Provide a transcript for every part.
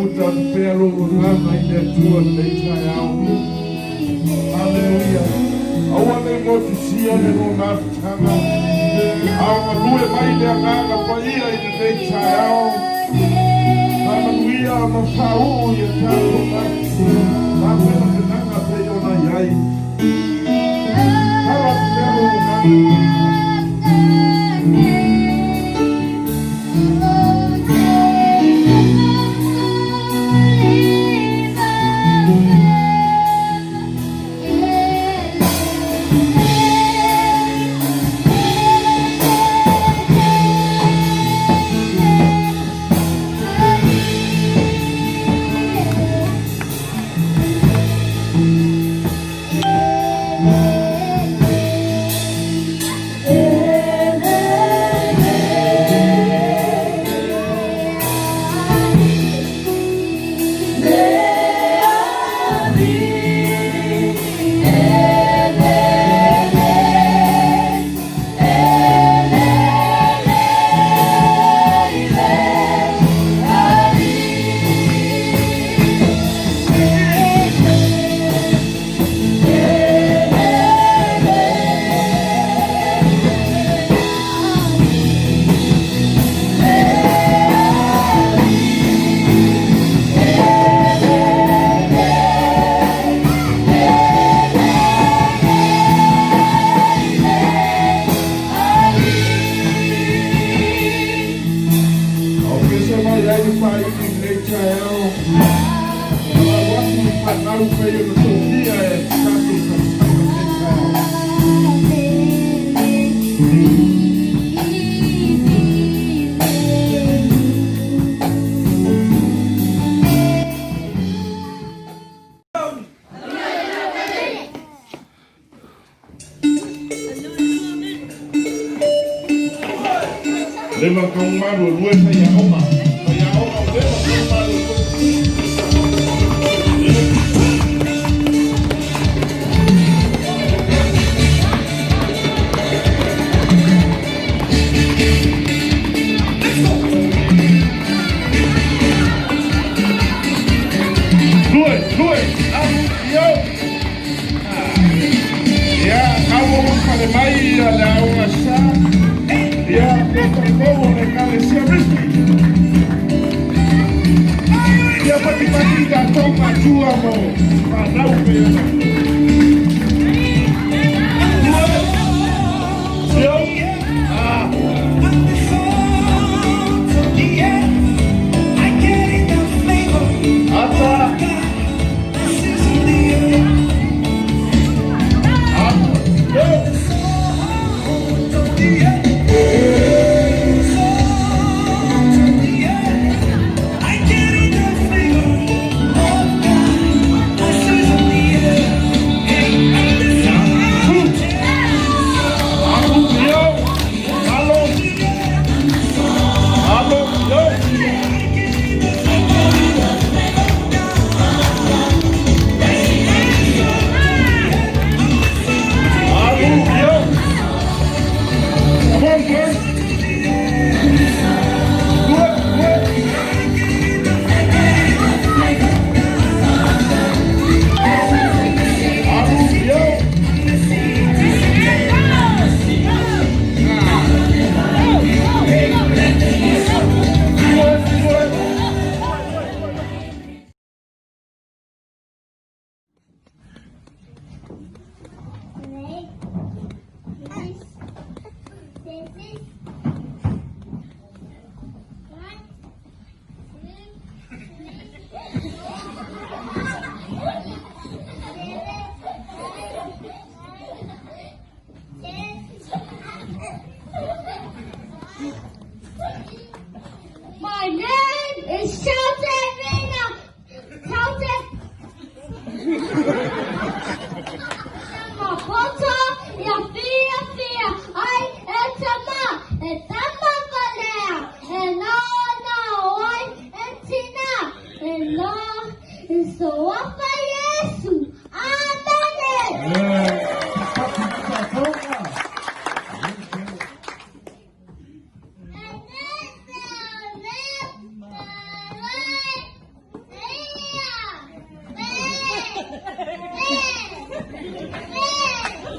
Putan pero ngana ina tuan nei tai au. Hallelujah. Awane mo tisia le no nafutanga. Awa lue mai le ngana pa ia ina nei tai au. Hallelujah ma pau ia tato na. Na pena penanga pe ona yai. Hawa pero ngana. Leva kang maru lue saya oma leva kang maru lue yo ya kamu pada mai ada orang sah ya como de cabeza risky ya pati ka toma jua mo para o pena yo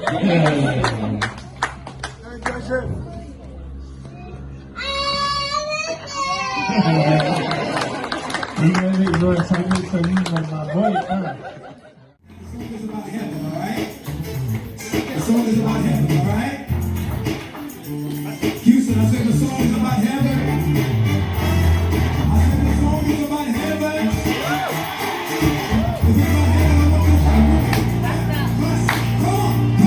Ini lo sami nama boy kan. The song is about heaven, all right? Houston, I said the song is about heaven. I said the song is about heaven. Is it about heaven?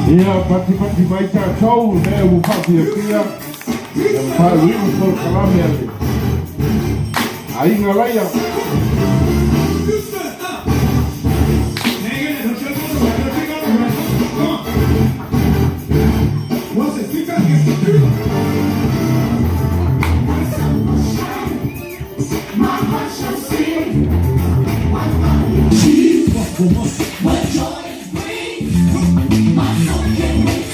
Ia pati mai tātou, ne upati a kia, e mpau iu tō kalame ale. A inga laia. Houston, hang in there, don't you go away, don't you go away. Come on. What's it? Speak up, get the truth. My heart shall sing. What joy it brings. My soul can't wait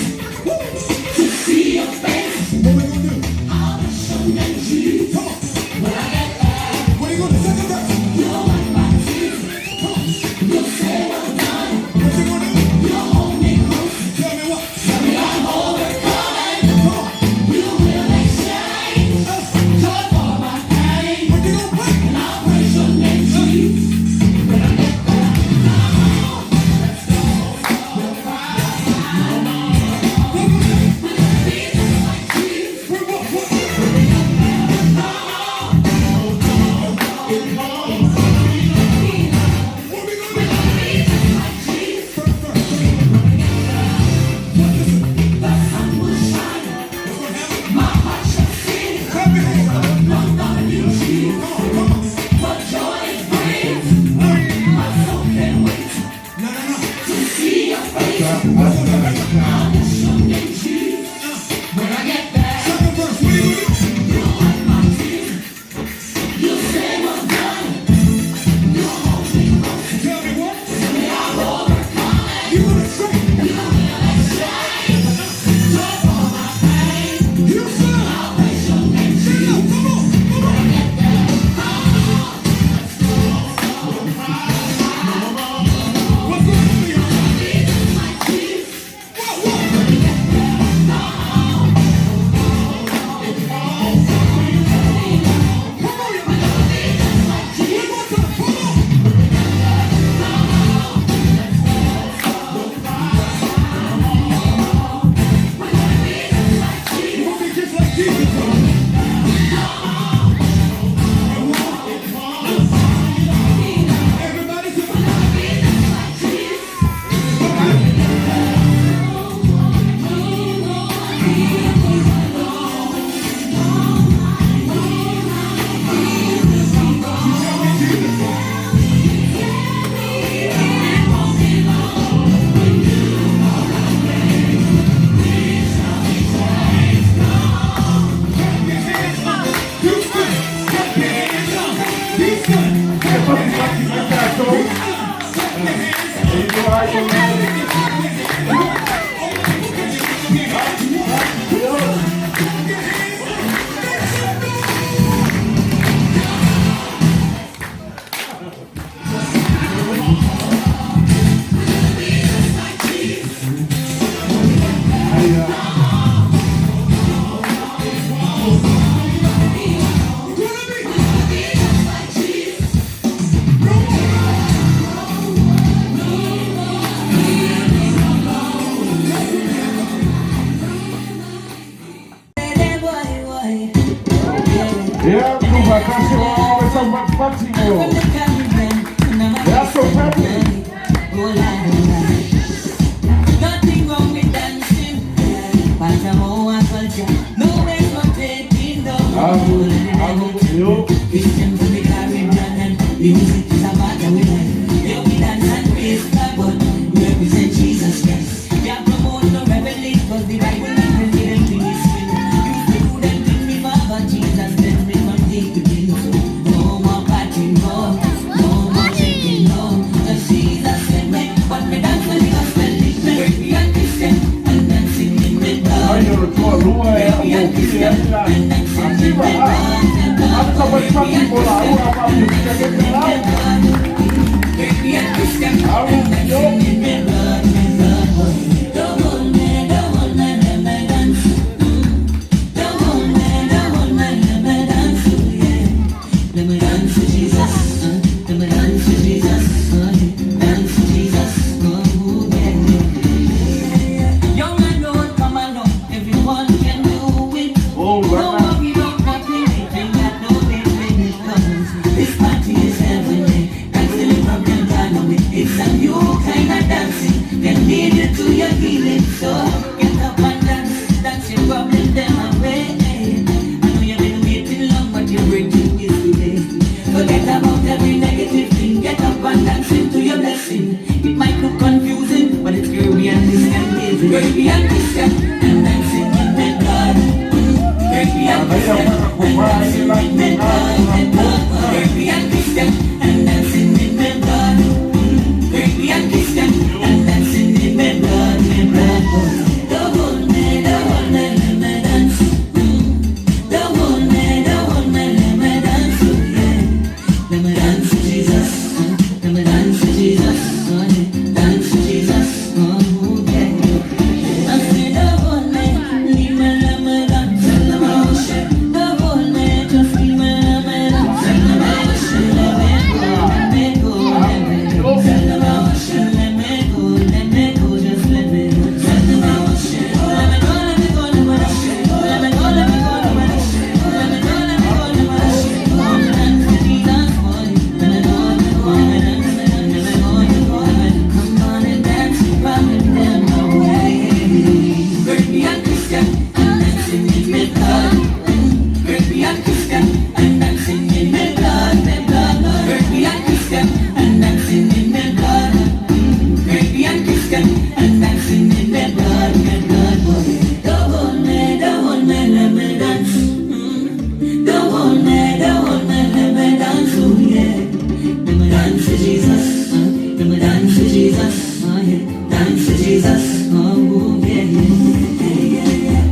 to see your face. What we gonna do? I'll show you Jesus. Come on. When I get there. What are you gonna do? Second verse. You'll like my tears. Come on. You'll say well done. What you gonna do? You'll hold me close. Tell me what? Tell me I'm overcoming. Come on. You will exchange joy for my pain. What you gonna play? And I'll praise your name, Jesus. When I get there. Let's go. We'll cry. Yeah, Kuba, that's always so much party more. Yeah, so happy. Nothing wrong with dancing, but I'm all culture. No way for taking no. Christian from the Caribbean and the music is about the women. Yeah, we dance and praise God, but we represent Jesus Christ. We are promote the revelation, cause the Bible is the hidden thing is true. You do them things me for Jesus, then me from day to day. So no more partying, no more drinking, no. Cause Jesus said me, but me dance when the gospel is me. We are Christian and dancing in the dark. We are Christian and dancing in the dark. Baby, I'm Christian, and I'm singing in the blood, don't hold me Christian and dancing in the blood. Caribbean Christian and dancing in the blood. Caribbean Christian and dancing in the blood. Caribbean Christian and dancing in the blood. The whole night, let me dance. The whole night, let me dance. Let me dance to Jesus. Let me dance to Jesus. Dance to Jesus. Oh, yeah. I say the whole night, leave me, let me dance. Let me worship. The whole night, just leave me, let me dance. Let me worship, let me go, let me go, let me go. Let me worship, let me go, just let me go. Let me worship, let me go, let me go, let me worship. Let me go, let me go, let me worship. Let me go, let me go, let me worship. Come dance to Jesus, boy. Let me go, let me go, let me dance. Come on and dance, rock it down my way. Caribbean Christian and dancing in my blood. Caribbean Christian and dancing in my blood, my blood. Caribbean Christian and dancing in my blood. Caribbean Christian and dancing in my blood, my blood. The whole night, let me dance. The whole night, let me dance. Oh yeah, let me dance to Jesus. Let me dance to Jesus. Oh yeah, dance to Jesus. Oh yeah, yeah, yeah.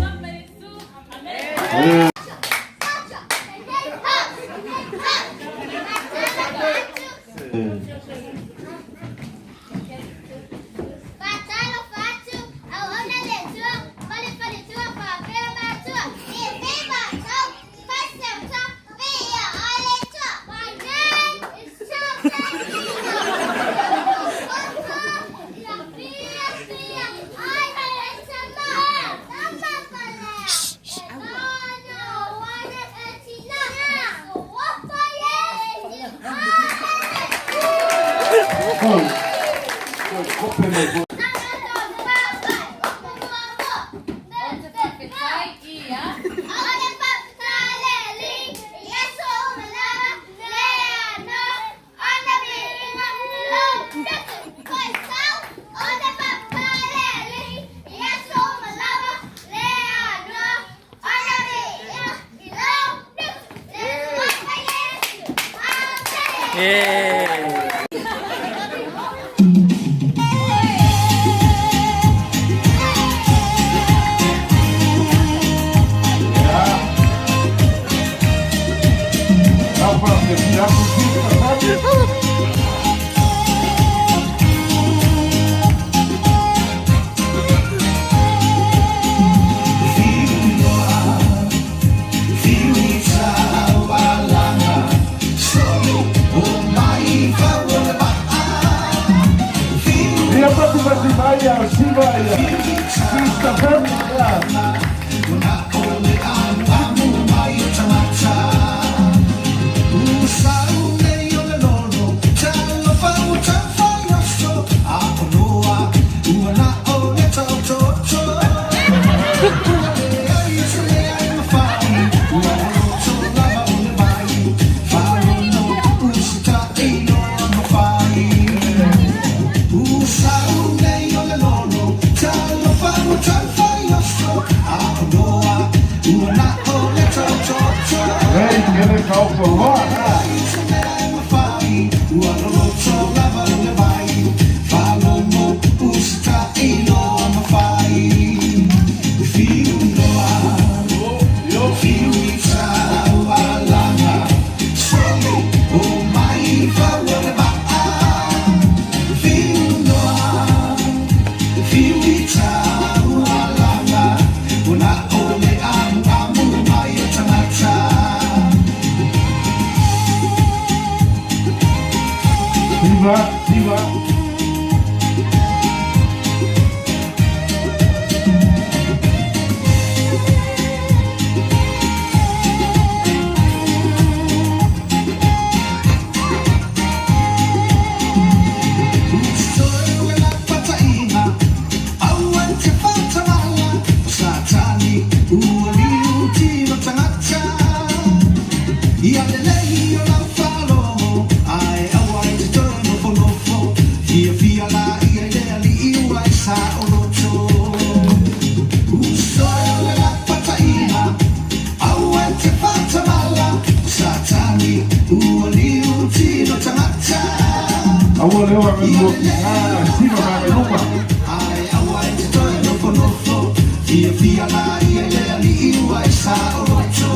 Ia fia la ia le ali iwa e sa o roto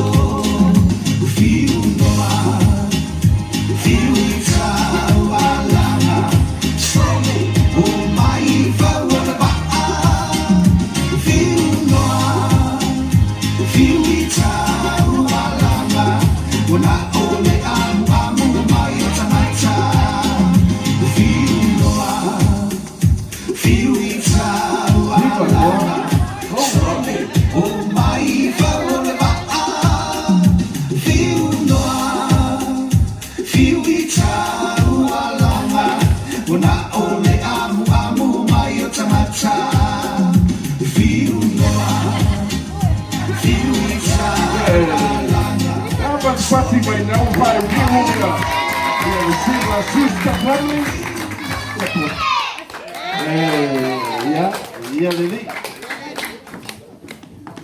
Fiu noa Fiu i ta walanga Sone o mai whau ana paa Fiu noa Fiu i ta walanga Wana ole amu amu mai o tamaita Fiu noa Fiu i ta walanga Party by now by Vihuga. We receive our sister family. Yeah, Lily.